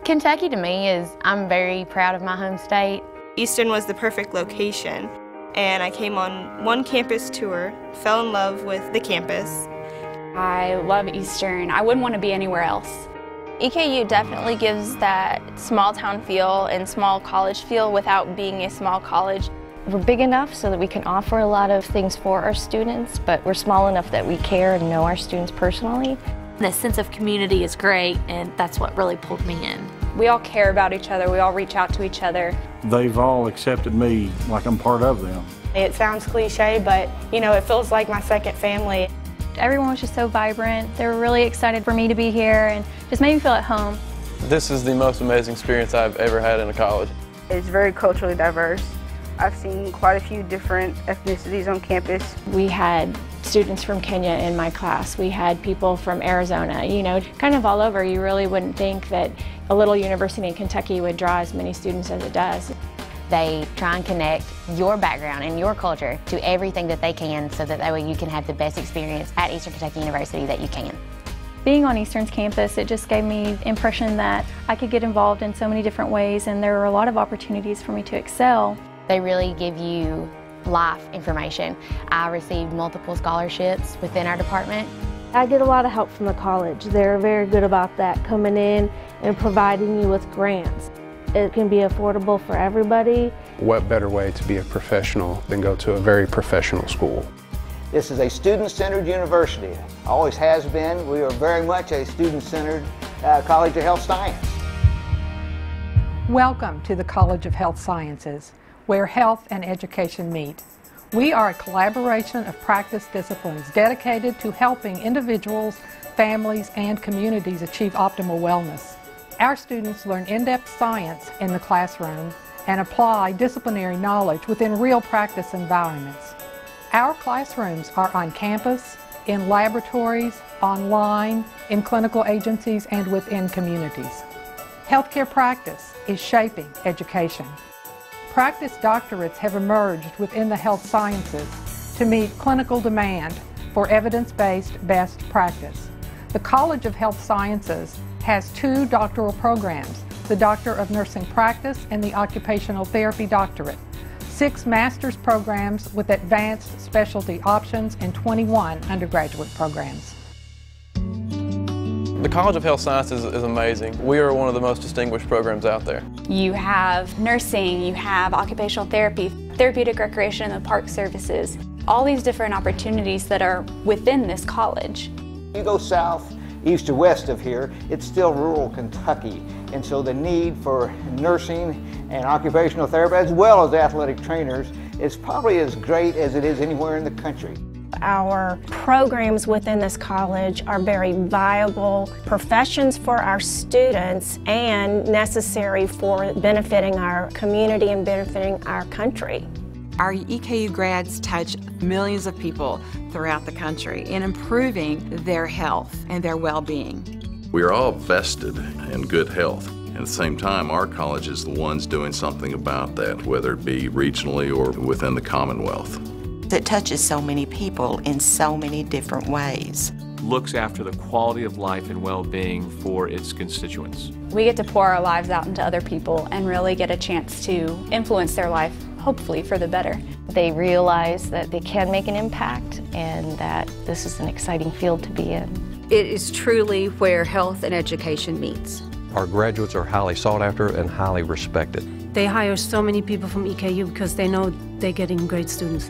Kentucky to me I'm very proud of my home state. Eastern was the perfect location, and I came on one campus tour, fell in love with the campus. I love Eastern. I wouldn't want to be anywhere else. EKU definitely gives that small town feel and small college feel without being a small college. We're big enough so that we can offer a lot of things for our students, but we're small enough that we care and know our students personally. The sense of community is great, and that's what really pulled me in. We all care about each other. We all reach out to each other. They've all accepted me like I'm part of them. It sounds cliche, but it feels like my second family. Everyone was just so vibrant. They were really excited for me to be here and just made me feel at home. This is the most amazing experience I've ever had in a college. It's very culturally diverse. I've seen quite a few different ethnicities on campus. We had students from Kenya in my class. We had people from Arizona, kind of all over. You really wouldn't think that a little university in Kentucky would draw as many students as it does. They try and connect your background and your culture to everything that they can so that way you can have the best experience at Eastern Kentucky University that you can. Being on Eastern's campus, it just gave me the impression that I could get involved in so many different ways, and there were a lot of opportunities for me to excel. They really give you life information. I received multiple scholarships within our department. I get a lot of help from the college. They're very good about that, coming in and providing you with grants. It can be affordable for everybody. What better way to be a professional than go to a very professional school? This is a student-centered university. Always has been. We are very much a student-centered College of Health Science. Welcome to the College of Health Sciences, where health and education meet. We are a collaboration of practice disciplines dedicated to helping individuals, families, and communities achieve optimal wellness. Our students learn in-depth science in the classroom and apply disciplinary knowledge within real practice environments. Our classrooms are on campus, in laboratories, online, in clinical agencies, and within communities. Healthcare practice is shaping education. Practice doctorates have emerged within the health sciences to meet clinical demand for evidence-based best practice. The College of Health Sciences has 2 doctoral programs, the Doctor of Nursing Practice and the Occupational Therapy Doctorate, 6 master's programs with advanced specialty options, and 21 undergraduate programs. The College of Health Sciences is amazing. We are one of the most distinguished programs out there. You have nursing, you have occupational therapy, therapeutic recreation and the park services, all these different opportunities that are within this college. You go south, east or west of here, it's still rural Kentucky. And so the need for nursing and occupational therapy, as well as athletic trainers, is probably as great as it is anywhere in the country. Our programs within this college are very viable professions for our students and necessary for benefiting our community and benefiting our country. Our EKU grads touch millions of people throughout the country in improving their health and their well-being. We are all vested in good health. At the same time, our college is the ones doing something about that, whether it be regionally or within the Commonwealth. It touches so many people in so many different ways. Looks after the quality of life and well-being for its constituents. We get to pour our lives out into other people and really get a chance to influence their life, hopefully for the better. They realize that they can make an impact and that this is an exciting field to be in. It is truly where health and education meets. Our graduates are highly sought after and highly respected. They hire so many people from EKU because they know they're getting great students.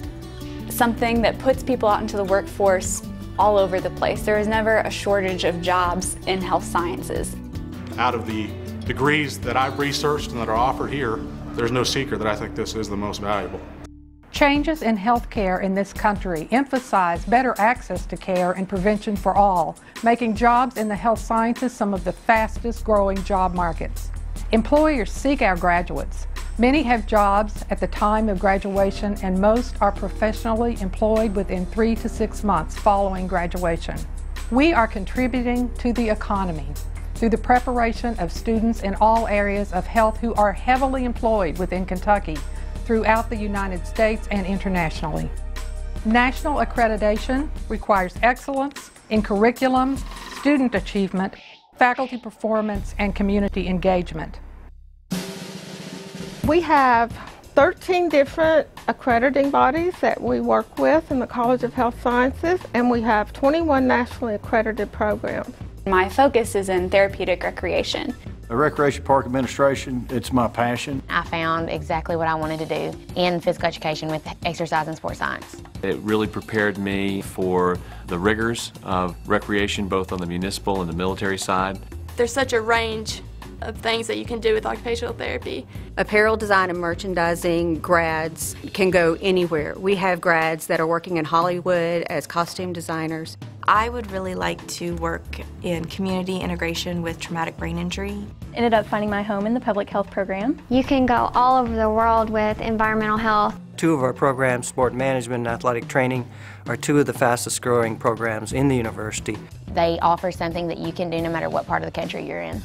Something that puts people out into the workforce all over the place. There is never a shortage of jobs in health sciences. Out of the degrees that I've researched and that are offered here, there's no secret that I think this is the most valuable. Changes in healthcare in this country emphasize better access to care and prevention for all, making jobs in the health sciences some of the fastest growing job markets. Employers seek our graduates. Many have jobs at the time of graduation, and most are professionally employed within 3 to 6 months following graduation. We are contributing to the economy through the preparation of students in all areas of health who are heavily employed within Kentucky, throughout the United States and internationally. National accreditation requires excellence in curriculum, student achievement, faculty performance, and community engagement. We have 13 different accrediting bodies that we work with in the College of Health Sciences, and we have 21 nationally accredited programs. My focus is in therapeutic recreation. The Recreation Park Administration, it's my passion. I found exactly what I wanted to do in physical education with exercise and sports science. It really prepared me for the rigors of recreation, both on the municipal and the military side. There's such a range of things that you can do with occupational therapy. Apparel design and merchandising grads can go anywhere. We have grads that are working in Hollywood as costume designers. I would really like to work in community integration with traumatic brain injury. Ended up finding my home in the public health program. You can go all over the world with environmental health. Two of our programs, sport management and athletic training, are two of the fastest growing programs in the university. They offer something that you can do no matter what part of the country you're in.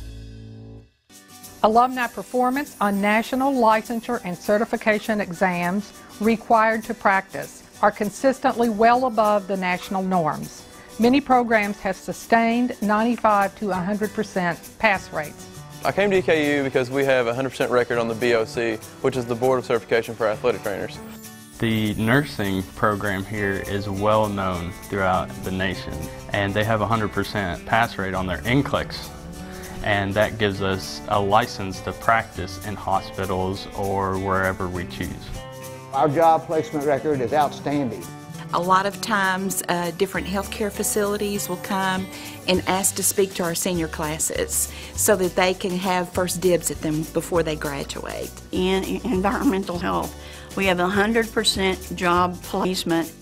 Alumni performance on national licensure and certification exams required to practice are consistently well above the national norms. Many programs have sustained 95 to 100% pass rates. I came to EKU because we have a 100% record on the BOC, which is the Board of Certification for Athletic Trainers. The nursing program here is well known throughout the nation, and they have a 100% pass rate on their NCLEX, and that gives us a license to practice in hospitals or wherever we choose. Our job placement record is outstanding. A lot of times different healthcare facilities will come and ask to speak to our senior classes so that they can have first dibs at them before they graduate. In environmental health, we have 100% job placement.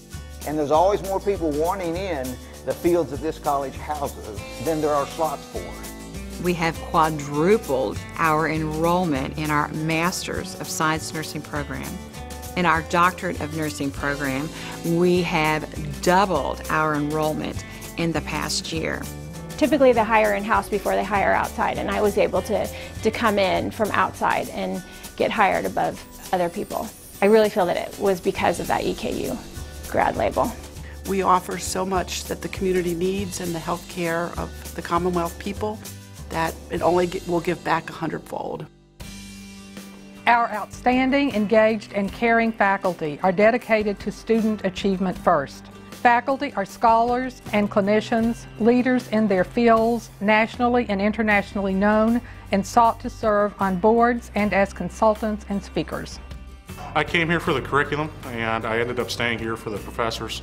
And there's always more people wanting in the fields that this college houses than there are slots for. We have quadrupled our enrollment in our Masters of Science Nursing program. In our Doctorate of Nursing program, we have doubled our enrollment in the past year. Typically they hire in-house before they hire outside, and I was able to come in from outside and get hired above other people. I really feel that it was because of that EKU grad label. We offer so much that the community needs in the health care of the Commonwealth people that it only will give back 100-fold. Our outstanding, engaged, and caring faculty are dedicated to student achievement first. Faculty are scholars and clinicians, leaders in their fields, nationally and internationally known, and sought to serve on boards and as consultants and speakers. I came here for the curriculum, and I ended up staying here for the professors.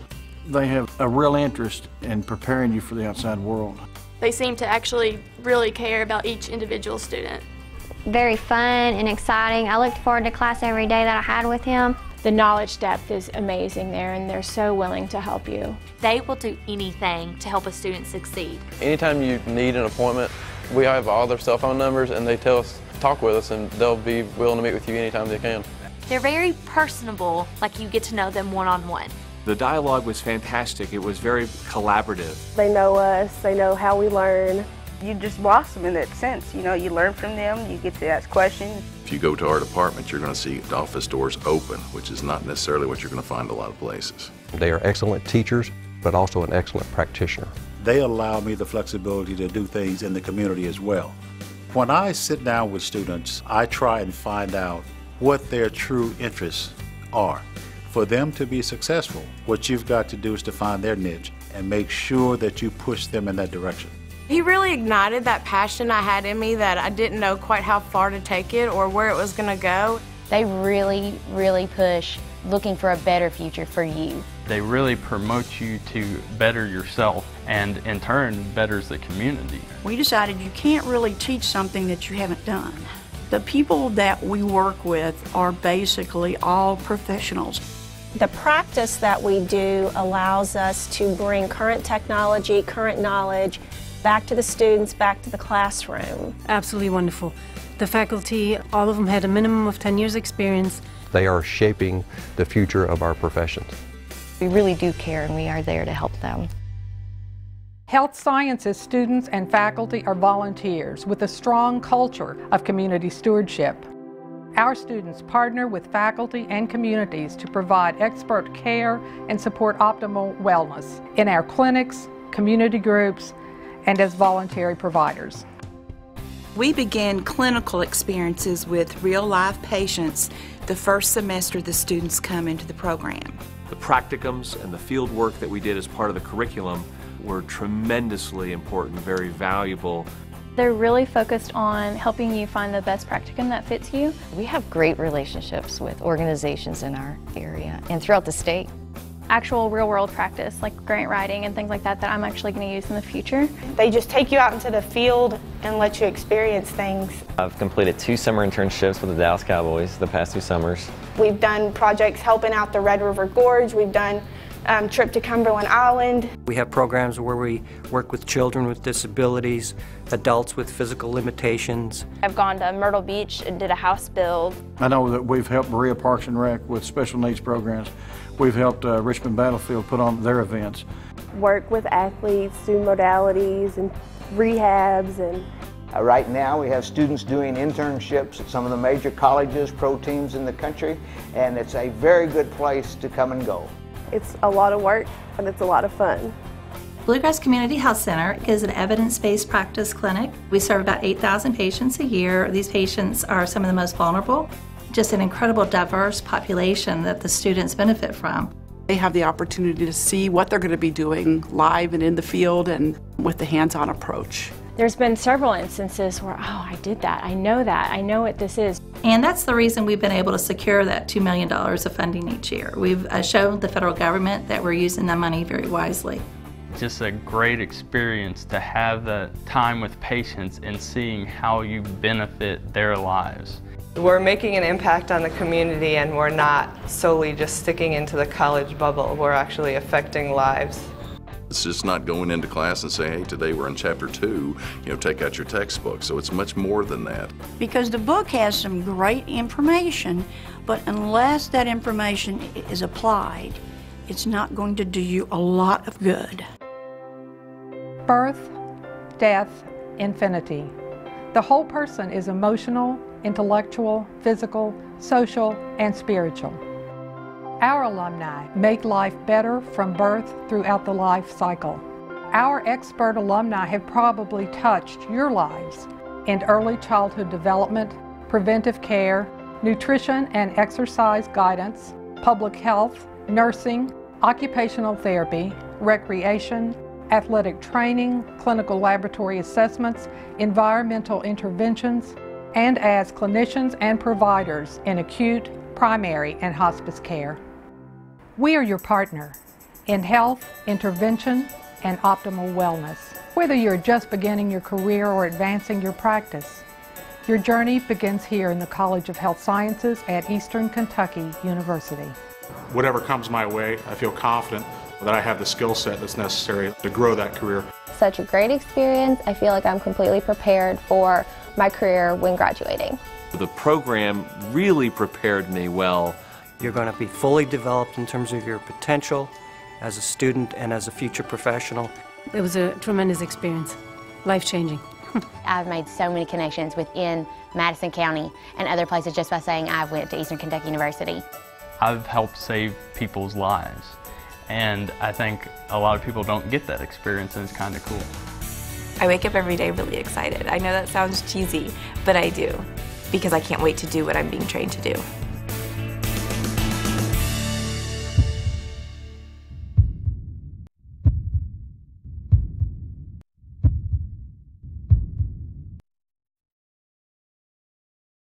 They have a real interest in preparing you for the outside world. They seem to actually really care about each individual student. Very fun and exciting. I looked forward to class every day that I had with him. The knowledge depth is amazing there, and they're so willing to help you. They will do anything to help a student succeed. Anytime you need an appointment, we have all their cell phone numbers, and they tell us, talk with us, and they'll be willing to meet with you anytime they can. They're very personable, like you get to know them one-on-one. The dialogue was fantastic. It was very collaborative. They know us, they know how we learn. You just blossom in that sense. You know, you learn from them, you get to ask questions. If you go to our department, you're going to see office doors open, which is not necessarily what you're going to find a lot of places. They are excellent teachers, but also an excellent practitioner. They allow me the flexibility to do things in the community as well. When I sit down with students, I try and find out what their true interests are. For them to be successful, what you've got to do is to find their niche and make sure that you push them in that direction. He really ignited that passion I had in me that I didn't know quite how far to take it or where it was going to go. They really, really push looking for a better future for you. They really promote you to better yourself and in turn betters the community. We decided you can't really teach something that you haven't done. The people that we work with are basically all professionals. The practice that we do allows us to bring current technology, current knowledge back to the students, back to the classroom. Absolutely wonderful. The faculty, all of them had a minimum of 10 years experience. They are shaping the future of our professions. We really do care, and we are there to help them. Health sciences students and faculty are volunteers with a strong culture of community stewardship. Our students partner with faculty and communities to provide expert care and support optimal wellness in our clinics, community groups, and as voluntary providers. We began clinical experiences with real-life patients the first semester the students come into the program. The practicums and the field work that we did as part of the curriculum were tremendously important, very valuable. They're really focused on helping you find the best practicum that fits you. We have great relationships with organizations in our area and throughout the state. Actual real-world practice, like grant writing and things like that, that I'm actually going to use in the future. They just take you out into the field and let you experience things. I've completed 2 summer internships with the Dallas Cowboys the past 2 summers. We've done projects helping out the Red River Gorge. We've done trip to Cumberland Island. We have programs where we work with children with disabilities, adults with physical limitations. I've gone to Myrtle Beach and did a house build. I know that we've helped Berea Parks and Rec with special needs programs. We've helped Richmond Battlefield put on their events. Work with athletes, do modalities and rehabs. And right now we have students doing internships at some of the major colleges, pro teams in the country, and it's a very good place to come and go. It's a lot of work, and it's a lot of fun. Bluegrass Community Health Center is an evidence-based practice clinic. We serve about 8,000 patients a year. These patients are some of the most vulnerable. Just an incredible diverse population that the students benefit from. They have the opportunity to see what they're going to be doing live and in the field and with the hands-on approach. There's been several instances where, oh, I did that, I know what this is. And that's the reason we've been able to secure that $2 million of funding each year. We've shown the federal government that we're using that money very wisely. Just a great experience to have the time with patients and seeing how you benefit their lives. We're making an impact on the community, and we're not solely just sticking into the college bubble. We're actually affecting lives. It's just not going into class and saying, hey, today we're in chapter 2, take out your textbook. So it's much more than that. Because the book has some great information, but unless that information is applied, it's not going to do you a lot of good. Birth, death, infinity. The whole person is emotional, intellectual, physical, social, and spiritual. Our alumni make life better from birth throughout the life cycle. Our expert alumni have probably touched your lives in early childhood development, preventive care, nutrition and exercise guidance, public health, nursing, occupational therapy, recreation, athletic training, clinical laboratory assessments, environmental interventions, and as clinicians and providers in acute, primary, and hospice care. We are your partner in health, intervention, and optimal wellness. Whether you're just beginning your career or advancing your practice, your journey begins here in the College of Health Sciences at Eastern Kentucky University. Whatever comes my way, I feel confident that I have the skill set that's necessary to grow that career. Such a great experience. I feel like I'm completely prepared for my career when graduating. The program really prepared me well. You're going to be fully developed in terms of your potential as a student and as a future professional. It was a tremendous experience, life-changing. I've made so many connections within Madison County and other places just by saying I went to Eastern Kentucky University. I've helped save people's lives, and I think a lot of people don't get that experience, and it's kind of cool. I wake up every day really excited. I know that sounds cheesy, but I do, because I can't wait to do what I'm being trained to do.